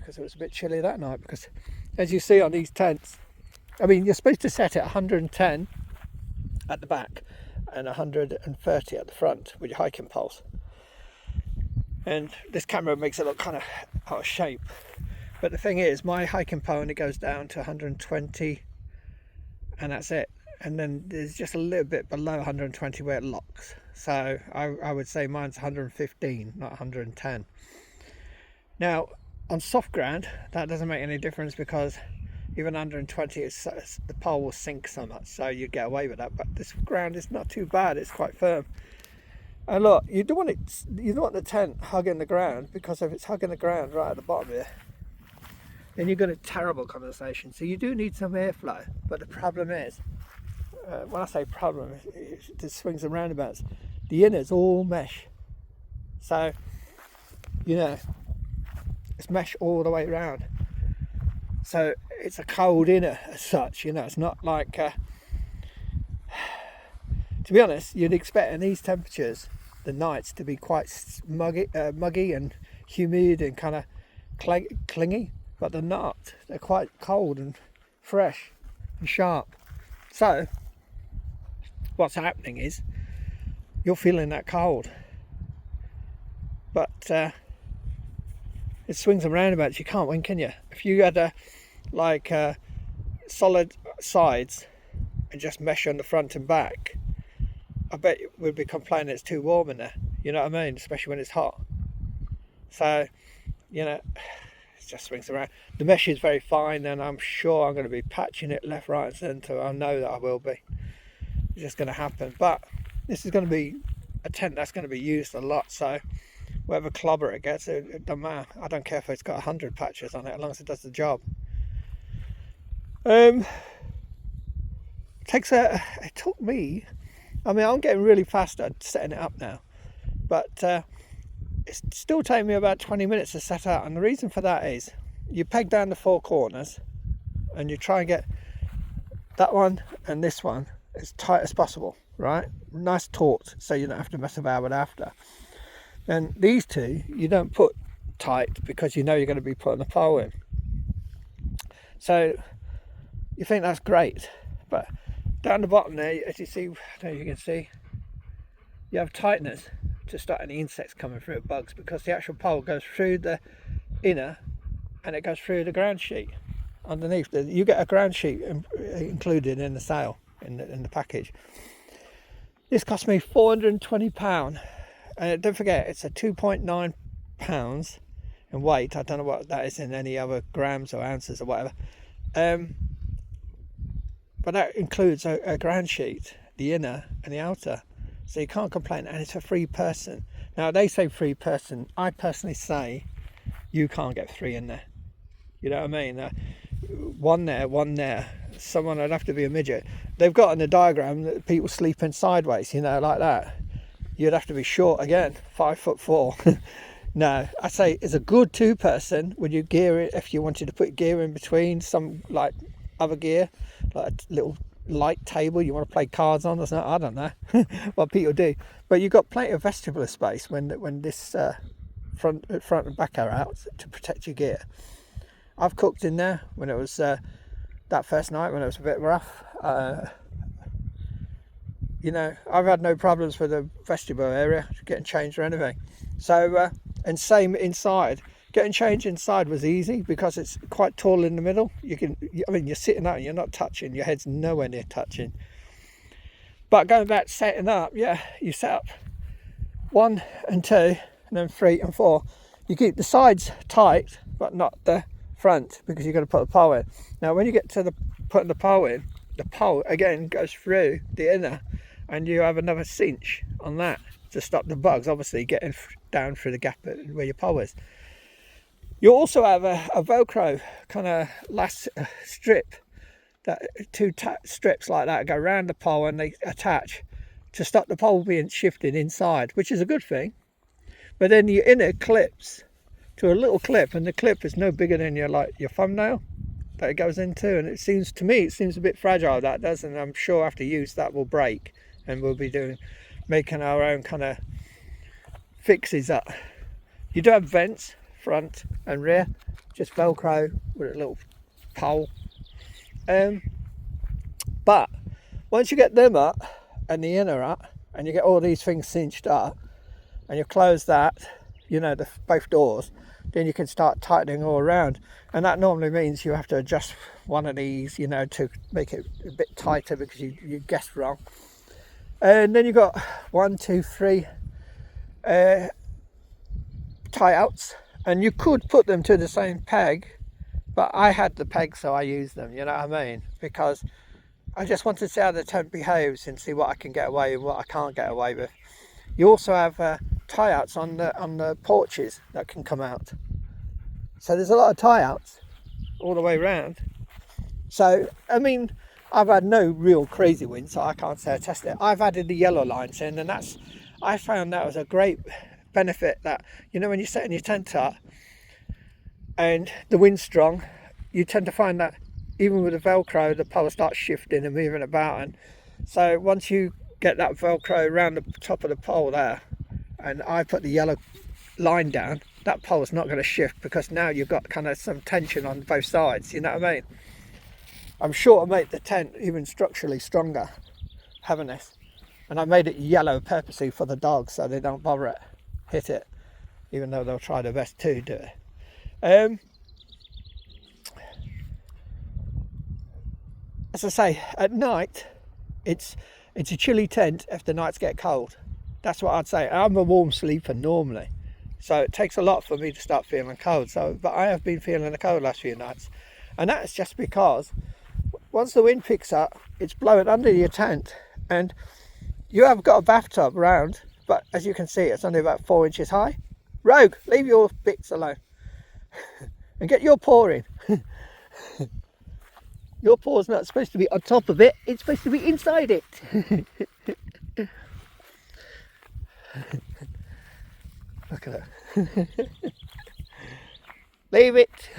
because it was a bit chilly that night, because as you see on these tents, I mean, you're supposed to set it 110 at the back and 130 at the front with your hiking poles. And this camera makes it look kind of out of shape. But the thing is, my hiking pole only goes down to 120 and that's it. And then there's just a little bit below 120 where it locks. So I would say mine's 115, not 110. Now, on soft ground, that doesn't make any difference, because even 120, the pole will sink so much, so you get away with that. But this ground is not too bad, it's quite firm. And look, you don't want the tent hugging the ground, because if it's hugging the ground right at the bottom here, then you've got a terrible condensation. So you do need some airflow. But the problem is, when I say problem, it swings and roundabouts. The inner's all mesh. So, you know, it's mesh all the way around. So it's a cold inner as such, you know. It's not like, to be honest, you'd expect in these temperatures the nights to be quite muggy and humid and kind of clingy. But they're not. They're quite cold and fresh and sharp. So what's happening is you're feeling that cold, but it swings and roundabouts. You can't win, can you? If you had solid sides and just mesh on the front and back, I bet we'd be complaining it's too warm in there. You know what I mean? Especially when it's hot. So, you know, just swings around. The mesh is very fine, and I'm sure I'm going to be patching it left, right and centre. I know that I will be. It's just going to happen. But this is going to be a tent that's going to be used a lot, so whatever clobber it gets, it doesn't matter. I don't care if it's got 100 patches on it, as long as it does the job. It took me, I mean, I'm getting really fast at setting it up now, but it's still taking me about 20 minutes to set out, and the reason for that is you peg down the four corners and you try and get that one and this one as tight as possible, right? Nice taut, so you don't have to mess about with after. And these two you don't put tight, because you know you're going to be putting the pole in. So you think that's great, but down the bottom there, as you see, I don't know if you can see, you have tightness to stop any insects coming through, bugs, because the actual pole goes through the inner and it goes through the ground sheet underneath. You get a ground sheet included in the sale, in the package. This cost me £420, and don't forget it's a 2.9 pounds in weight. I don't know what that is in any other grams or ounces or whatever, but that includes a ground sheet, the inner and the outer. So you can't complain, and it's a free person. Now they say free person. I personally say you can't get three in there. You know what I mean? One there. Someone would have to be a midget. They've got in the diagram that people sleeping sideways, you know, like that. You'd have to be short again, 5'4". No, I say it's a good two person. When you gear it, if you wanted to put gear in between some like other gear, like a little light table you want to play cards on or something, I don't know what people do, but you've got plenty of vestibular space when this front and back are out to protect your gear. I've cooked in there when it was that first night when it was a bit rough. You know, I've had no problems with the vestibule area getting changed or anything. So and same inside. Getting changed inside was easy because it's quite tall in the middle. You're sitting out and you're not touching. Your head's nowhere near touching. But going back to setting up, yeah, you set up 1 and 2 and then 3 and 4. You keep the sides tight, but not the front, because you've got to put the pole in. Now, when you get to putting the pole in, the pole again goes through the inner, and you have another cinch on that to stop the bugs, obviously, getting down through the gap where your pole is. You also have a Velcro kind of last strip, that two strips like that go around the pole and they attach to stop the pole being shifted inside, which is a good thing. But then your inner clips to a little clip, and the clip is no bigger than your thumbnail that it goes into, and it seems a bit fragile, that does, and I'm sure after use that will break, and we'll be making our own kind of fixes up. You do have vents front and rear, just Velcro with a little pole. But once you get them up and the inner up, and you get all these things cinched up, and you close that, both doors, then you can start tightening all around. And that normally means you have to adjust one of these, to make it a bit tighter because you guessed wrong. And then you've got 1, 2, 3 tie-outs, and you could put them to the same peg, but I had the peg, so I used them, you know what I mean? Because I just want to see how the tent behaves and see what I can get away with, what I can't get away with. You also have tie-outs on the porches that can come out. So there's a lot of tie-outs all the way around. So, I mean, I've had no real crazy wind, so I can't say I tested it. I've added the yellow lines in, and I found that was a great benefit, that, when you're setting your tent up and the wind's strong, you tend to find that even with the Velcro, the pole starts shifting and moving about. And so once you get that Velcro around the top of the pole there, and I put the yellow line down, that pole's not going to shift, because now you've got kind of some tension on both sides, you know what I mean? I'm sure it'll make the tent even structurally stronger having this. And I made it yellow purposely for the dogs so they don't bother it, hit it, even though they'll try their best to do it. As I say, at night, it's a chilly tent if the nights get cold. That's what I'd say. I'm a warm sleeper normally, so it takes a lot for me to start feeling cold. But I have been feeling the cold last few nights, and that's just because once the wind picks up, it's blowing under your tent, and you have got a bathtub round, but as you can see, it's only about 4 inches high. Rogue, leave your bits alone and get your paw in. Your paw's not supposed to be on top of it, it's supposed to be inside it. Look at that. Leave it.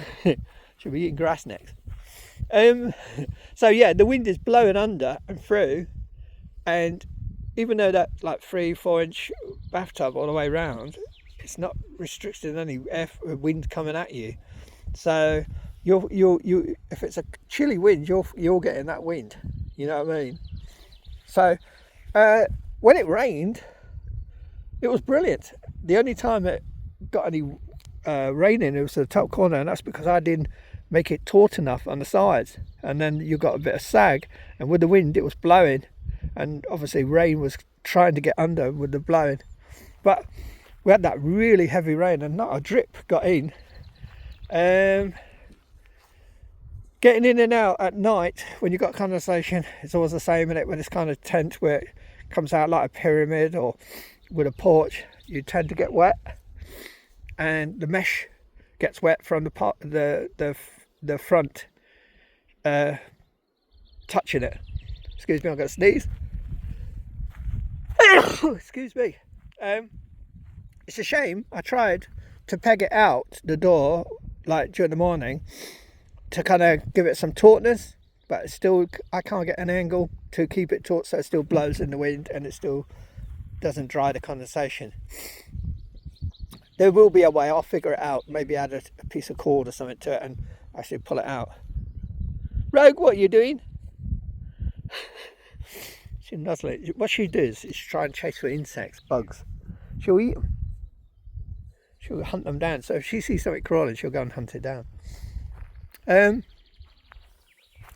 Should be eating grass next. So yeah, the wind is blowing under and through, and even though that like 3-4 inch bathtub all the way around, it's not restricting any wind coming at you. So you if it's a chilly wind, you're getting that wind, you know what I mean? So when it rained, it was brilliant. The only time it got any rain in, it was the top corner, and that's because I didn't make it taut enough on the sides, and then you got a bit of sag, and with the wind it was blowing, and obviously rain was trying to get under with the blowing. But we had that really heavy rain and not a drip got in. Getting in and out at night when you've got condensation, it's always the same in it with this kind of tent where it comes out like a pyramid or with a porch. You tend to get wet, and the mesh gets wet from the front touching it. Excuse me, I'm going to sneeze. Excuse me. It's a shame. I tried to peg it out the door like during the morning to kind of give it some tautness, but it's still, I can't get an angle to keep it taut, so it still blows in the wind and it still doesn't dry the condensation. There will be a way, I'll figure it out, maybe add a piece of cord or something to it and actually pull it out. Rogue, what are you doing? She's nuzzling. What she does is try and chase for insects, bugs. She'll eat them. She'll hunt them down. So if she sees something crawling, she'll go and hunt it down.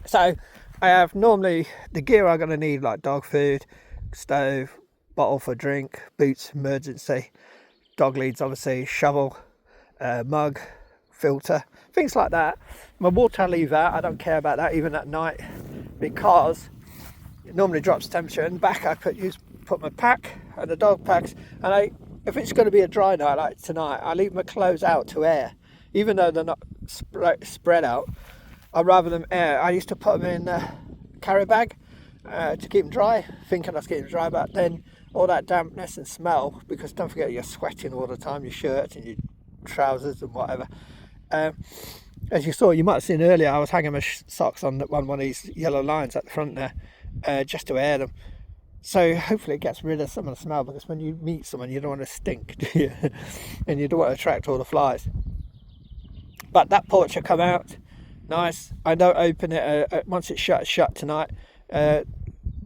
So I have normally the gear I'm going to need, like dog food, stove, bottle for drink, boots, emergency, dog leads obviously, shovel, mug, filter, things like that. My water I leave out, I don't care about that even at night, because it normally drops temperature. And back I put my pack and the dog packs, and if it's going to be a dry night like tonight, I leave my clothes out to air, even though they're not spread out. I'd rather them air. I used to put them in a carry bag to keep them dry, thinking I was keeping them dry, but then all that dampness and smell, because don't forget you're sweating all the time, your shirt and your trousers and whatever. As you saw, you might have seen earlier, I was hanging my socks on one of these yellow lines at the front there, just to air them. So hopefully it gets rid of some of the smell, because when you meet someone you don't want to stink, do you? And you don't want to attract all the flies. But that porch will come out nice. I don't open it once it's shut tonight. The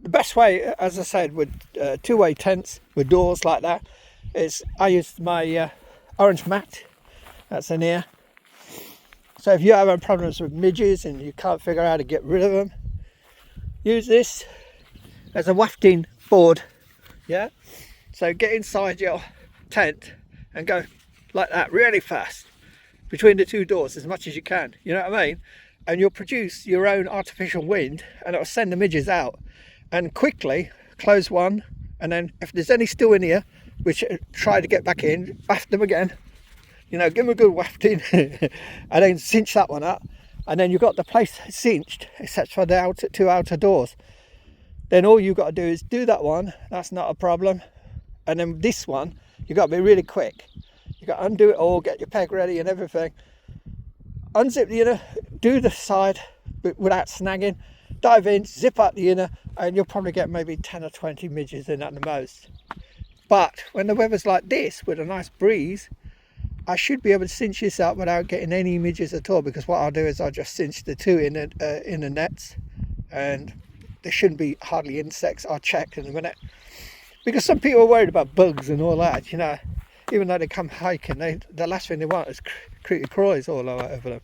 best way, as I said, with two-way tents with doors like that, is I use my orange mat that's in here. So if you're having problems with midges and you can't figure out how to get rid of them, use this as a wafting board. Yeah, so get inside your tent and go like that really fast between the two doors as much as you can, you know what I mean? And you'll produce your own artificial wind, and it'll send the midges out. And quickly close one, and then if there's any still in here which try to get back in, waft them again, you know, give them a good wafting and then cinch that one up, and then you've got the place cinched except for the two outer doors. Then all you've got to do is do that one, that's not a problem. And then this one, you've got to be really quick. You've got to undo it all, get your peg ready and everything. Unzip the inner, do the side without snagging, dive in, zip up the inner, and you'll probably get maybe 10 or 20 midges in at the most. But when the weather's like this, with a nice breeze, I should be able to cinch this up without getting any midges at all, because what I'll do is I'll just cinch the two inner nets, and there shouldn't be hardly insects. I'll check in a minute, because some people are worried about bugs and all that, you know. Even though they come hiking, the last thing they want is creepy crawlies all over them.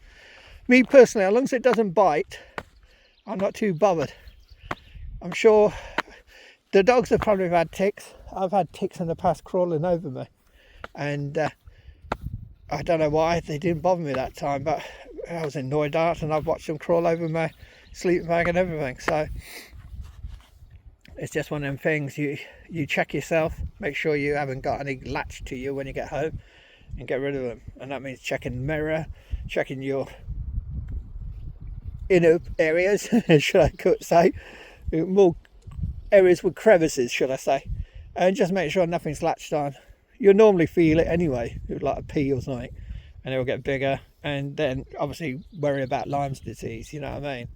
Me personally, as long as it doesn't bite, I'm not too bothered. I'm sure the dogs have probably had ticks. I've had ticks in the past crawling over me, and I don't know why they didn't bother me that time, but I was annoyed at, and I've watched them crawl over my sleeping bag and everything. So it's just one of them things. You check yourself, make sure you haven't got any latch to you when you get home, and get rid of them. And that means checking the mirror, checking your inner areas, should I say, more areas with crevices, should I say, and just make sure nothing's latched on. You'll normally feel it anyway, like a pea or something, and it will get bigger. And then obviously worry about Lyme's disease, you know what I mean?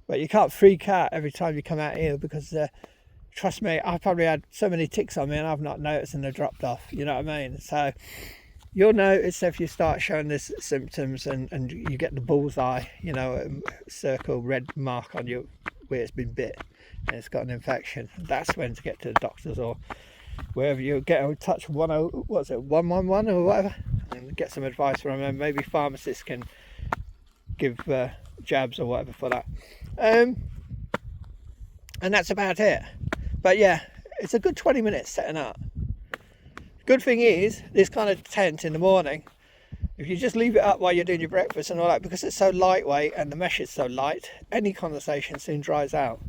But you can't freak out every time you come out here, because trust me, I've probably had so many ticks on me and I've not noticed, and they've dropped off, you know what I mean? So you'll notice if you start showing this symptoms and you get the bullseye, you know, a circle red mark on you where it's been bit and it's got an infection. That's when to get to the doctors, or wherever you get in touch, 111 or whatever, and get some advice from them. Maybe pharmacists can give jabs or whatever for that. And that's about it. But yeah, it's a good 20 minutes setting up. Good thing is, this kind of tent in the morning, if you just leave it up while you're doing your breakfast and all that, because it's so lightweight and the mesh is so light, any condensation soon dries out.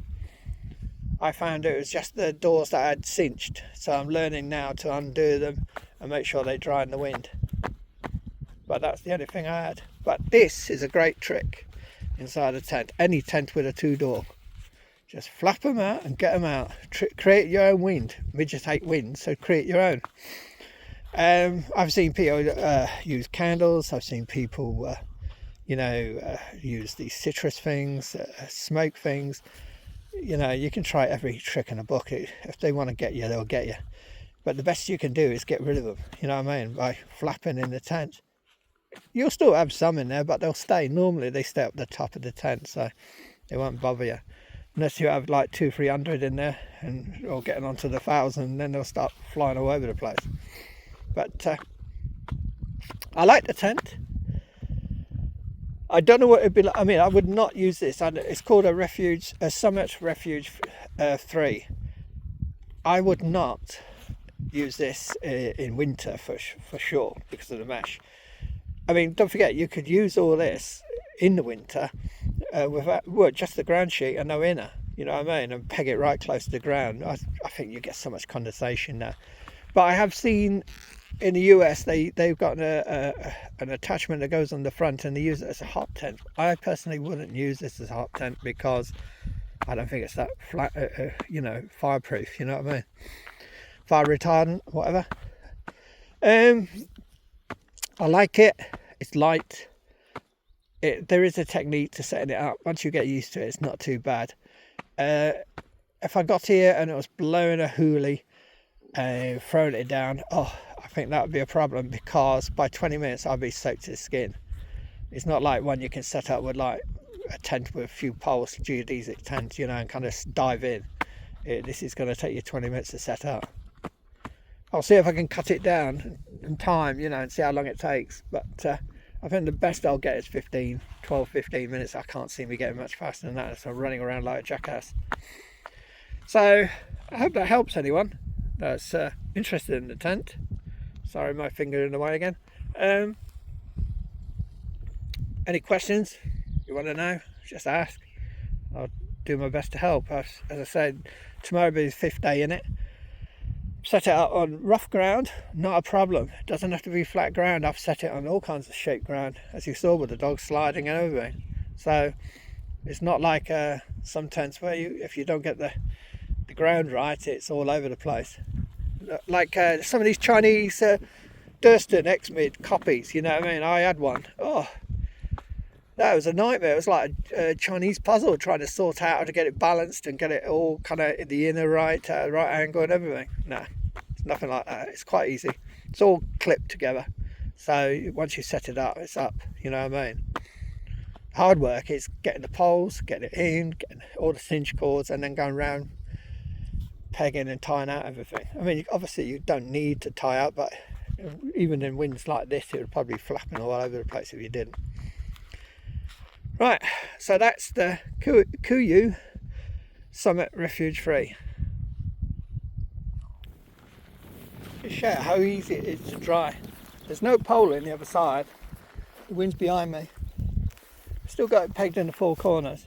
I found it was just the doors that I had cinched, so I'm learning now to undo them and make sure they dry in the wind. But that's the only thing I had. But this is a great trick inside a tent, any tent with a two-door. Just flap them out and get them out. Create your own wind. Midges hate wind, so create your own. I've seen people use candles. I've seen people, use these citrus things, smoke things. You know, you can try every trick in a book. If they want to get you, they'll get you. But the best you can do is get rid of them, you know what I mean, by flapping in the tent. You'll still have some in there, but they'll stay. Normally they stay up the top of the tent, so they won't bother you. Unless you have like 200-300 in there, and or getting onto the 1,000, then they'll start flying all over the place. But I like the tent. I don't know what it'd be like. I mean, I would not use this. It's called a Summit Refuge 3. I would not use this in winter for sure, because of the mesh. I mean, don't forget, you could use all this in the winter with just the ground sheet and no inner, you know what I mean, and peg it right close to the ground. I think you get so much condensation there. But I have seen in the US they've got an attachment that goes on the front, and they use it as a hot tent. I personally wouldn't use this as a hot tent, because I don't think it's that flat, fireproof, you know what I mean, fire retardant, whatever. I like it. It's light. There is a technique to setting it up. Once you get used to it, it's not too bad. If I got here and it was blowing a hoolie and throwing it down, I think that would be a problem, because by 20 minutes I'd be soaked to the skin. It's not like one you can set up with like a tent with a few poles, geodesic tent, you know, and kind of dive in. This is going to take you 20 minutes to set up. I'll see if I can cut it down in time, you know, and see how long it takes. But I think the best I'll get is 12, 15 minutes. I can't see me getting much faster than that. So I'm running around like a jackass. So I hope that helps anyone that's interested in the tent. Sorry, my finger in the way again. Any questions you want to know, just ask. I'll do my best to help. As I said, tomorrow will be the 5th day in it. Set it up on rough ground, not a problem. It doesn't have to be flat ground. I've set it on all kinds of shaped ground, as you saw with the dog sliding and everything. So it's not like some tents where if you don't get the ground right, it's all over the place. Like some of these Chinese Durston X-Mid copies, you know what I mean? I had one. Oh, that was a nightmare. It was like a Chinese puzzle trying to sort out how to get it balanced and get it all kind of in the inner right angle and everything. No, it's nothing like that. It's quite easy. It's all clipped together. So once you set it up, it's up. You know what I mean? Hard work is getting the poles, getting it in, getting all the cinch cords, and then going around pegging and tying out everything. I mean, obviously you don't need to tie out, but even in winds like this, it would probably be flapping all over the place if you didn't. Right, so that's the Kuiu Summit Refuge 3. Just show how easy it is to dry. There's no pole in the other side. The wind's behind me. Still got it pegged in the 4 corners.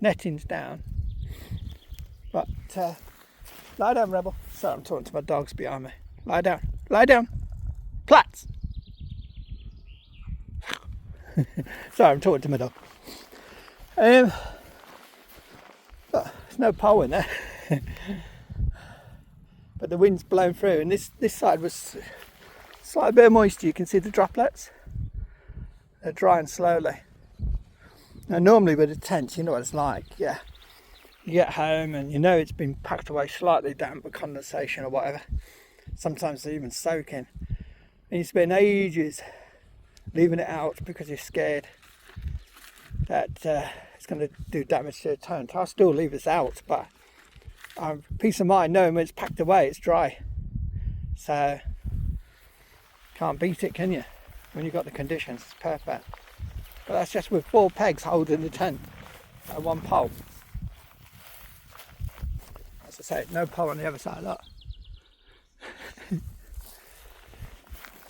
Netting's down. But lie down, Rebel. Sorry, I'm talking to my dogs behind me. Lie down. Lie down. Plats. Sorry, I'm talking to my dog. But there's no pole in there. But the wind's blown through, and this side was slight bit of moisture. You can see the droplets. They're drying slowly. Now normally with a tent, you know what it's like. Yeah, you get home and you know it's been packed away slightly damp with condensation or whatever. Sometimes they're even soaking. And you spend ages leaving it out because you're scared that it's going to do damage to the tent. I'll still leave this out, but peace of mind knowing when it's packed away, it's dry. So can't beat it, can you? When you've got the conditions, it's perfect. But that's just with 4 pegs holding the tent and 1 pole. As I say, no pole on the other side of that.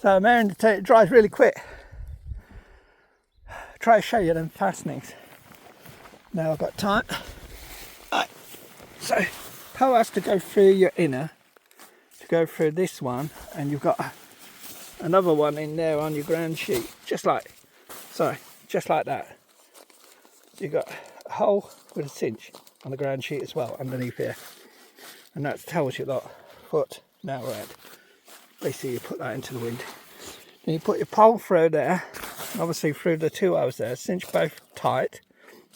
So I'm airing the tent, it dries really quick. Try to show you them fastenings. Now I've got time. Right. So pole has to go through your inner, to go through this one, and you've got another one in there on your ground sheet, just like that. You've got a hole with a cinch on the ground sheet as well underneath here, and that tells you that foot now red. Basically you put that into the wind. Then you put your pole through there, obviously through the 2 hours there, cinch both tight.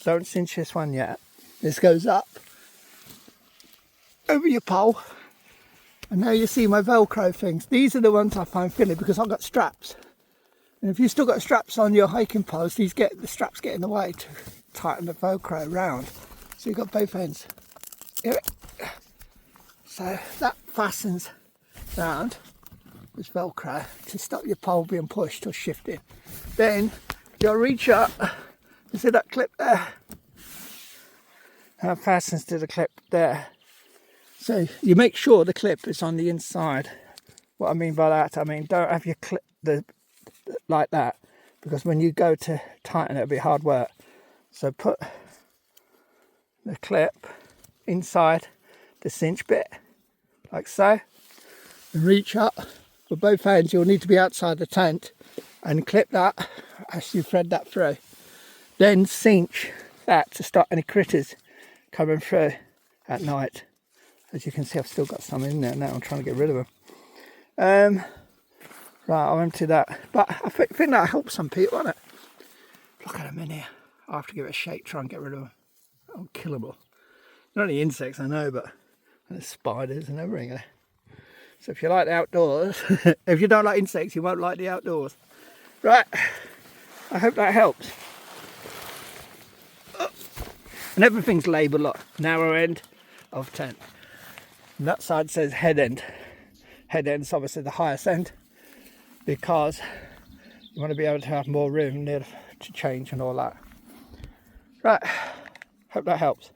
Don't cinch this one yet. This goes up over your pole, and now you see my Velcro things. These are the ones I find fiddly because I've got straps. And if you've still got straps on your hiking poles, the straps get in the way to tighten the Velcro around. So you've got both ends. Here. So that fastens round with Velcro to stop your pole being pushed or shifted. Then you'll reach up. You see that clip there? That fastens to the clip there. So you make sure the clip is on the inside. What I mean by that, I mean don't have your clip like that, because when you go to tighten it, it'll be hard work. So put the clip inside the cinch bit, like so, and reach up with both hands. You'll need to be outside the tent and clip that as you thread that through. Then cinch that to stop any critters coming through at night. As you can see, I've still got some in there now. I'm trying to get rid of them. Right, I'll empty that. But I think that helps some people, doesn't it? Look at them in here. I'll have to give it a shake, try and get rid of them. Unkillable. Not only insects, I know, but there's spiders and everything. So if you like the outdoors, if you don't like insects, you won't like the outdoors. Right, I hope that helps. And everything's labelled like narrow end of tent. And that side says head end. Head end's obviously the highest end because you want to be able to have more room near to change and all that. Right, hope that helps.